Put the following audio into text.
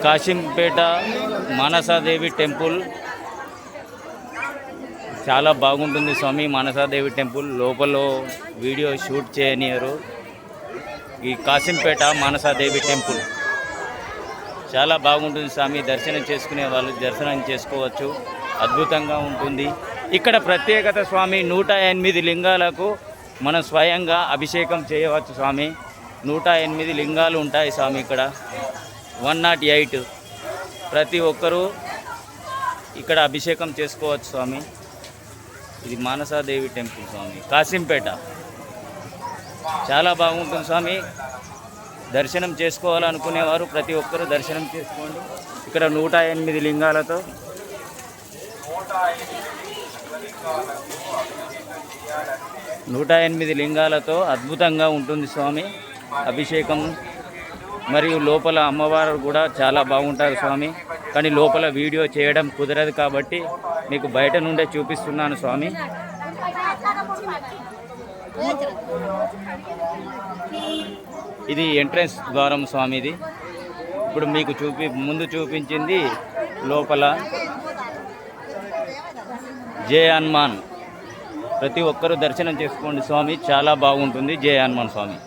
కాశీంపేట Manasa Devi temple చాలా బాగుంటుంది స్వామి. Manasa Devi temple లోపల వీడియో షూట్ చేయనియరు. ఈ కాశీంపేట మానసాదేవి టెంపుల్ చాలా బాగుంటుంది స్వామి. దర్శనం చేసుకునే వాళ్ళు దర్శనం చేసుకోవచ్చు. అద్భుతంగా ఉంటుంది. ఇక్కడ ప్రత్యేకత స్వామి, 108 లింగాలకు మనం స్వయంగా అభిషేకం చేయవచ్చు స్వామి. 108 లింగాలు ఉంటాయి స్వామి. ఇక్కడ 108 ప్రతి ఒక్కరూ ఇక్కడ అభిషేకం చేసుకోవచ్చు స్వామి. ఇది మానసాదేవి టెంపుల్ స్వామి, కాశీంపేట. చాలా బాగుంటుంది స్వామి. దర్శనం చేసుకోవాలనుకునేవారు ప్రతి ఒక్కరూ దర్శనం చేసుకోండి. ఇక్కడ 108 లింగాలతో అద్భుతంగా ఉంటుంది స్వామి అభిషేకం. మరియు లోపల అమ్మవారు కూడా చాలా బాగుంటారు స్వామి. కానీ లోపల వీడియో చేయడం కుదరదు కాబట్టి మీకు బయట నుండే చూపిస్తున్నాను స్వామి. ఇది ఎంట్రన్స్ ద్వారం స్వామి. ఇది ఇప్పుడు మీకు ముందు చూపించింది లోపల. జయ హనుమాన్. ప్రతి ఒక్కరూ దర్శనం చేసుకోండి స్వామి. చాలా బాగుంటుంది. జయ హనుమాన్ స్వామి.